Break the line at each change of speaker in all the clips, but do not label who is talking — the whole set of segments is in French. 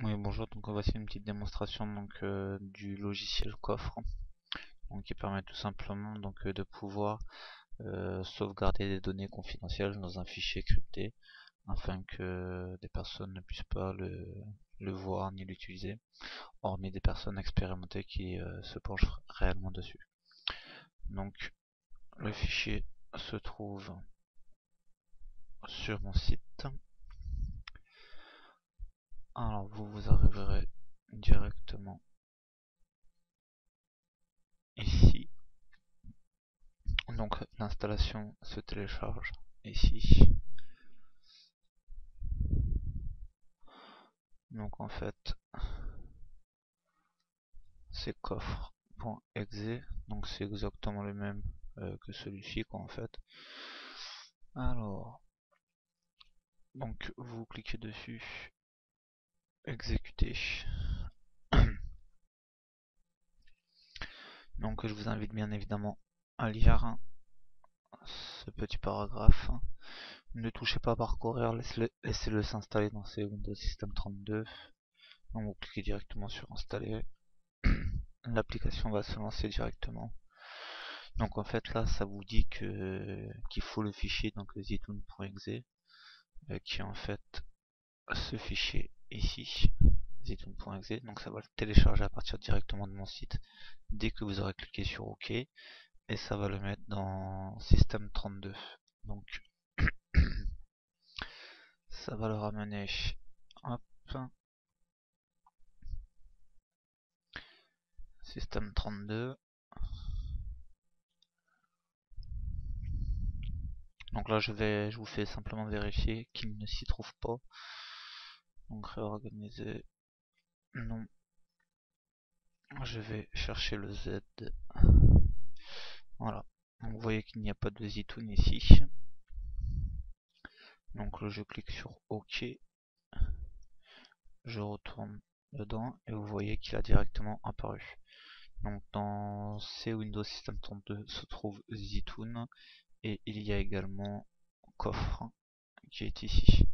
Oui, bonjour, donc voici une petite démonstration du logiciel coffre, donc qui permet tout simplement de pouvoir sauvegarder des données confidentielles dans un fichier crypté afin que des personnes ne puissent pas le voir ni l'utiliser, hormis des personnes expérimentées qui se penchent réellement dessus. Donc le fichier se trouve sur mon site. Alors vous arriverez directement ici. Donc l'installation se télécharge ici. Donc en fait c'est coffre.exe, donc c'est exactement le même que celui-ci quoi en fait. Alors donc vous cliquez dessus, exécuter. Donc je vous invite bien évidemment à lire ce petit paragraphe. Ne touchez pas à parcourir, laissez-le s'installer dans ces Windows System 32. Donc vous cliquez directement sur installer. L'application va se lancer directement. Donc en fait là ça vous dit qu'il faut le fichier donc zitoun.exe qui est en fait ce fichier ici, zitoun.exe. Donc ça va le télécharger à partir directement de mon site dès que vous aurez cliqué sur OK, et ça va le mettre dans System 32. Donc ça va le ramener, hop, System 32. Donc là je vous fais simplement vérifier qu'il ne s'y trouve pas. Donc réorganiser, non. Je vais chercher le Z. Voilà. Donc vous voyez qu'il n'y a pas de zitoun ici. Donc là je clique sur OK. Je retourne dedans et vous voyez qu'il a directement apparu. Donc dans ces Windows System 32 se trouve zitoun et il y a également coffre qui est ici.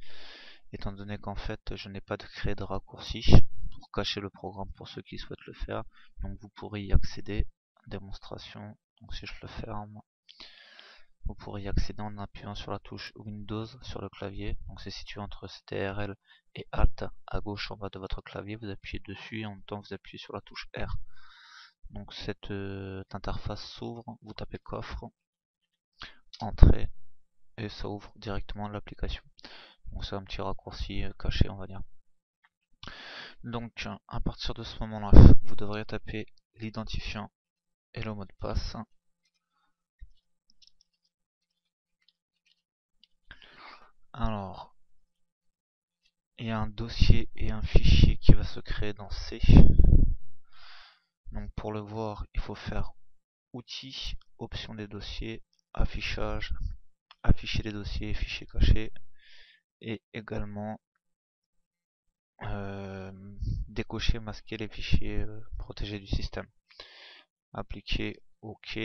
Étant donné qu'en fait je n'ai pas créé de raccourci pour cacher le programme pour ceux qui souhaitent le faire, donc vous pourrez y accéder. Démonstration, donc si je le ferme, vous pourrez y accéder en appuyant sur la touche Windows sur le clavier. Donc c'est situé entre CTRL et Alt à gauche en bas de votre clavier. Vous appuyez dessus et en même temps vous appuyez sur la touche R. Donc cette interface s'ouvre, vous tapez coffre, entrée, et ça ouvre directement l'application. Donc c'est un petit raccourci caché, on va dire. Donc à partir de ce moment-là, vous devrez taper l'identifiant et le mot de passe. Alors, il y a un dossier et un fichier qui va se créer dans C. Donc pour le voir, il faut faire outils, options des dossiers, affichage, afficher les dossiers, fichiers cachés, et également décocher, masquer les fichiers protégés du système. Appliquer OK.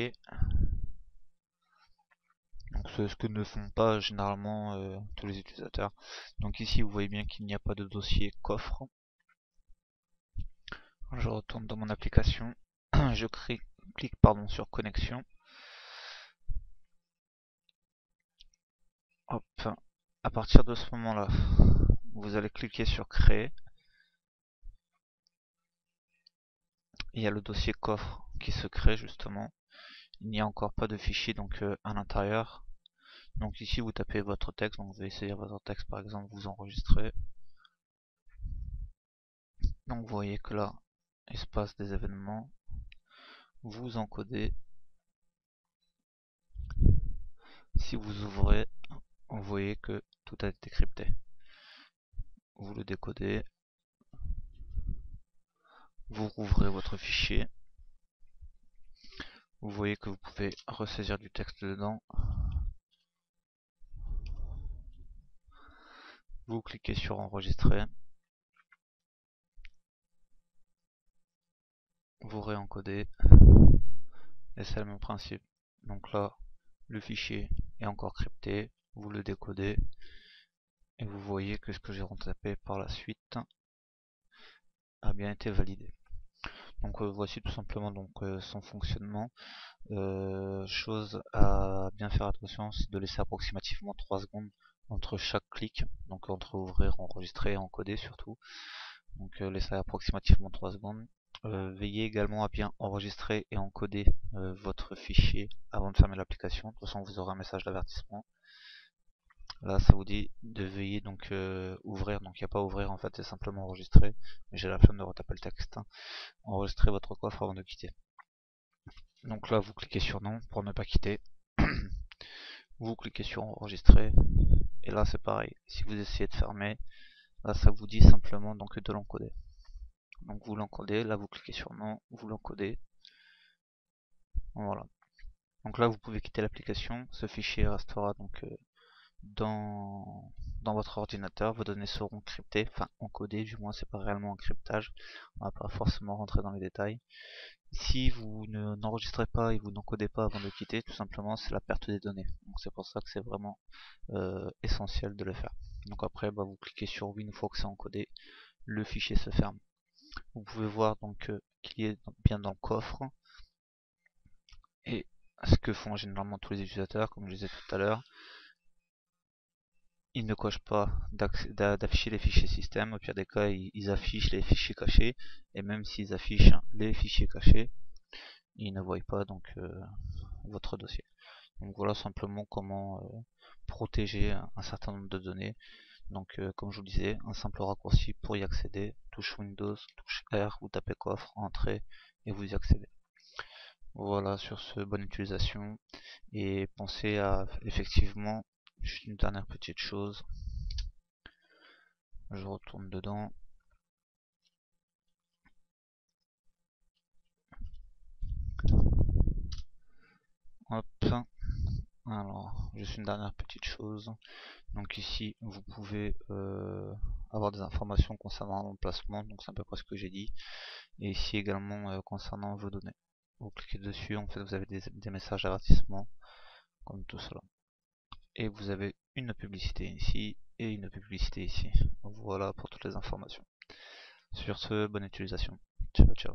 Donc c'est ce que ne font pas généralement tous les utilisateurs. Donc ici vous voyez bien qu'il n'y a pas de dossier coffre. Je retourne dans mon application. Je clique sur connexion. Hop. À partir de ce moment-là, vous allez cliquer sur créer. Il y a le dossier coffre qui se crée justement. Il n'y a encore pas de fichier donc à l'intérieur. Donc ici vous tapez votre texte, donc vous allez saisir votre texte par exemple, vous enregistrez. Donc vous voyez que là, il se passe des événements. Vous encodez. Si vous ouvrez, vous voyez que tout a été crypté. Vous le décodez. Vous rouvrez votre fichier. Vous voyez que vous pouvez ressaisir du texte dedans. Vous cliquez sur enregistrer. Vous réencodez. Et c'est le même principe. Donc là, le fichier est encore crypté. Vous le décodez. Et vous voyez que ce que j'ai retapé par la suite a bien été validé. Donc voici tout simplement donc son fonctionnement. Chose à bien faire attention, c'est de laisser approximativement 3 secondes entre chaque clic, donc entre ouvrir, enregistrer et encoder surtout. Donc laissez approximativement 3 secondes. Veillez également à bien enregistrer et encoder votre fichier avant de fermer l'application. De toute façon, vous aurez un message d'avertissement. Là, ça vous dit de veiller donc ouvrir. Donc il n'y a pas à ouvrir en fait, c'est simplement enregistrer. Mais j'ai la flemme de retaper le texte. Enregistrer votre coffre avant de quitter. Donc là, vous cliquez sur non pour ne pas quitter. Vous cliquez sur enregistrer. Et là, c'est pareil. Si vous essayez de fermer, là, ça vous dit simplement donc de l'encoder. Donc vous l'encodez, là vous cliquez sur non, vous l'encodez. Voilà. Donc là vous pouvez quitter l'application, ce fichier restera donc dans votre ordinateur, vos données seront cryptées, enfin encodées, du moins c'est pas réellement un cryptage, on va pas forcément rentrer dans les détails. Si vous n'enregistrez pas et vous n'encodez pas avant de quitter, tout simplement c'est la perte des données. Donc c'est pour ça que c'est vraiment essentiel de le faire. Donc après vous cliquez sur oui une fois que c'est encodé, le fichier se ferme. Vous pouvez voir donc qu'il est bien dans le coffre. Et ce que font généralement tous les utilisateurs, comme je disais tout à l'heure, ils ne cochent pas d'afficher les fichiers système. Au pire des cas, ils affichent les fichiers cachés. Et même s'ils affichent les fichiers cachés, ils ne voient pas donc votre dossier. Donc voilà simplement comment protéger un certain nombre de données. Donc comme je vous disais, un simple raccourci pour y accéder, touche Windows, touche R, vous tapez coffre, entrée et vous y accédez. Voilà, sur ce, bonne utilisation. Et pensez à effectivement, juste une dernière petite chose. Je retourne dedans. Hop. Alors, juste une dernière petite chose. Donc ici, vous pouvez avoir des informations concernant l'emplacement, donc c'est à peu près ce que j'ai dit. Et ici également concernant vos données. Vous cliquez dessus, en fait vous avez des messages d'avertissement, comme tout cela. Et vous avez une publicité ici et une publicité ici. Voilà pour toutes les informations. Sur ce, bonne utilisation. Ciao ciao.